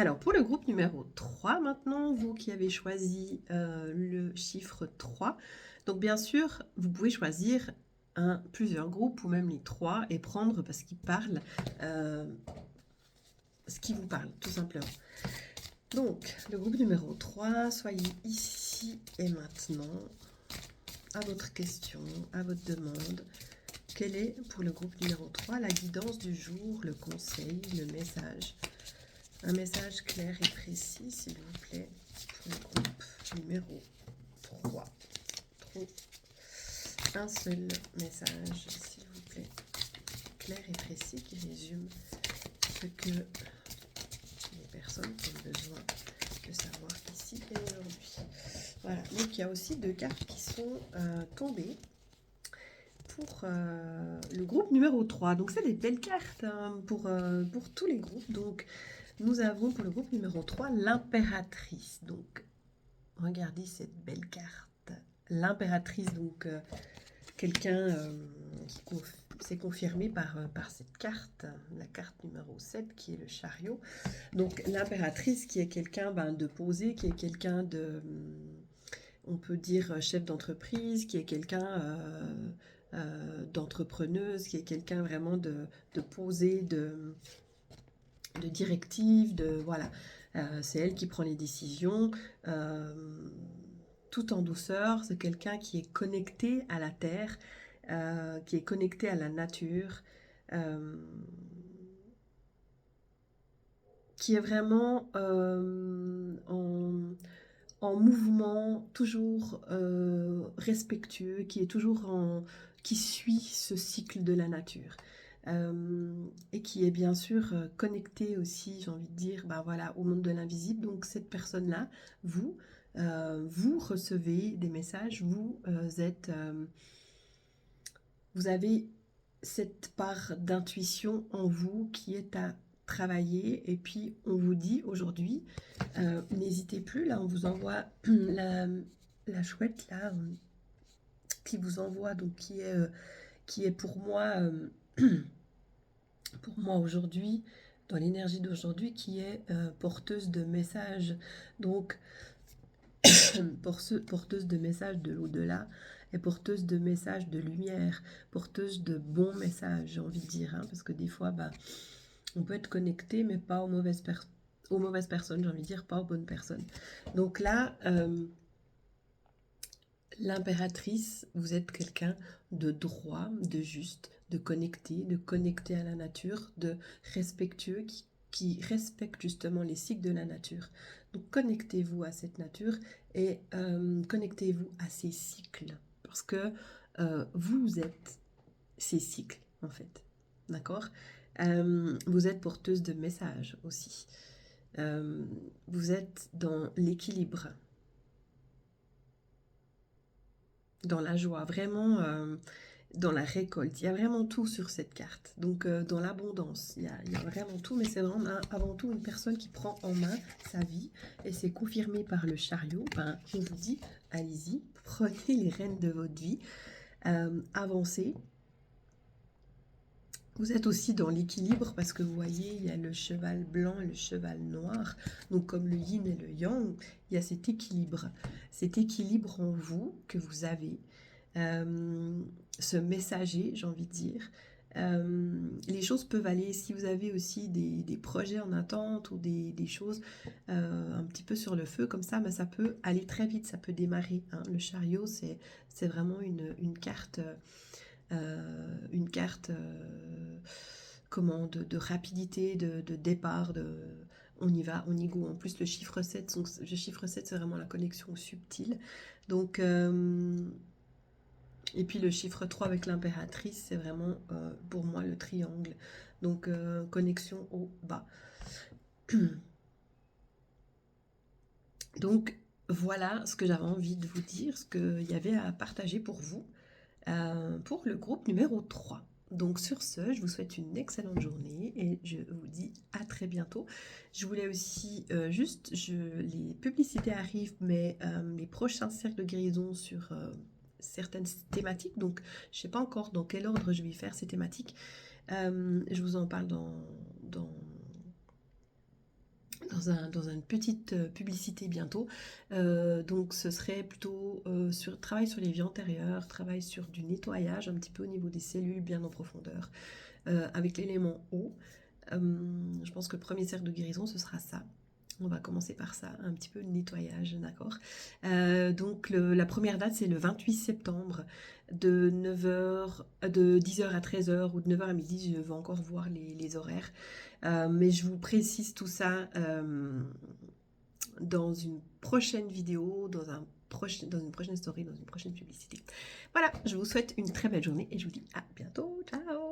Alors, pour le groupe numéro 3, maintenant, vous qui avez choisi le chiffre 3, donc bien sûr, vous pouvez choisir plusieurs groupes ou même les trois et prendre parce qu'ils parlent euh, ce qui vous parle, tout simplement. Donc, le groupe numéro 3, soyez ici et maintenant à votre question, à votre demande. Quel est pour le groupe numéro 3 la guidance du jour, le conseil, le message? Un message clair et précis, s'il vous plaît, pour le groupe numéro 3. Trop. Un seul message, s'il vous plaît, clair et précis, qui résume ce que les personnes ont besoin de savoir ici et aujourd'hui. Voilà, donc il y a aussi deux cartes qui sont tombées pour le groupe numéro 3. Donc c'est des belles cartes pour tous les groupes. Donc nous avons pour le groupe numéro 3 l'impératrice. Donc regardez cette belle carte. L'impératrice, donc quelqu'un qui s'est confirmé par cette carte, la carte numéro 7 qui est le chariot. Donc l'impératrice qui est quelqu'un de posé, qui est quelqu'un de, on peut dire chef d'entreprise, qui est quelqu'un d'entrepreneuse, qui est quelqu'un vraiment de posé, de directive, de voilà. C'est elle qui prend les décisions, tout en douceur. C'est quelqu'un qui est connecté à la terre, qui est connecté à la nature, qui est vraiment en mouvement, toujours respectueux, qui est toujours qui suit ce cycle de la nature. Et qui est bien sûr connecté aussi, j'ai envie de dire, voilà, au monde de l'invisible. Donc cette personne-là, vous recevez des messages, vous avez cette part d'intuition en vous qui est à travailler. Et puis on vous dit aujourd'hui, n'hésitez plus, là on vous envoie la chouette là, qui vous envoie, donc qui est pour moi aujourd'hui, dans l'énergie d'aujourd'hui, qui est porteuse de messages. Donc, porteuse de messages de l'au-delà et porteuse de messages de lumière, porteuse de bons messages, j'ai envie de dire, parce que des fois, on peut être connecté, mais pas aux mauvaises personnes, j'ai envie de dire, pas aux bonnes personnes. Donc là, l'impératrice, vous êtes quelqu'un de droit, de juste, de connecté à la nature, de respectueux, qui respecte justement les cycles de la nature. Donc connectez-vous à cette nature et connectez-vous à ces cycles. Parce que vous êtes ces cycles, en fait. D'accord. Vous êtes porteuse de messages aussi. Vous êtes dans l'équilibre, dans la joie, vraiment dans la récolte. Il y a vraiment tout sur cette carte. Donc dans l'abondance, il y a vraiment tout, mais c'est vraiment avant tout une personne qui prend en main sa vie et c'est confirmé par le chariot. On vous dit, allez-y, prenez les rênes de votre vie, avancez. Vous êtes aussi dans l'équilibre parce que vous voyez, il y a le cheval blanc et le cheval noir. Donc comme le yin et le yang, il y a cet équilibre. Cet équilibre en vous que vous avez. Ce messager, j'ai envie de dire. Les choses peuvent aller, si vous avez aussi des projets en attente ou des choses un petit peu sur le feu comme ça, mais ça peut aller très vite, ça peut démarrer. Le chariot, c'est vraiment une carte de rapidité, de départ, on y va, on y go. En plus, le chiffre 7, c'est vraiment la connexion subtile. Donc, et puis le chiffre 3 avec l'impératrice, c'est vraiment pour moi le triangle. Donc, connexion au bas. Donc, voilà ce que j'avais envie de vous dire, ce qu'il y avait à partager pour vous. Pour le groupe numéro 3. Donc sur ce, je vous souhaite une excellente journée et je vous dis à très bientôt. Je voulais aussi les publicités arrivent, mais les prochains cercles de guérison sur certaines thématiques, donc je ne sais pas encore dans quel ordre je vais faire ces thématiques. Je vous en parle dans dans une petite publicité bientôt. Donc ce serait plutôt sur travail sur les vies antérieures, travail sur du nettoyage un petit peu au niveau des cellules bien en profondeur, avec l'élément eau. Je pense que le premier cercle de guérison, ce sera ça. On va commencer par ça, un petit peu de nettoyage, d'accord. Donc la première date, c'est le 28 septembre, de 9h, de 10h à 13h ou de 9h à midi. Je vais encore voir les horaires. Mais je vous précise tout ça dans une prochaine vidéo, dans une prochaine story, dans une prochaine publicité. Voilà, je vous souhaite une très belle journée et je vous dis à bientôt. Ciao!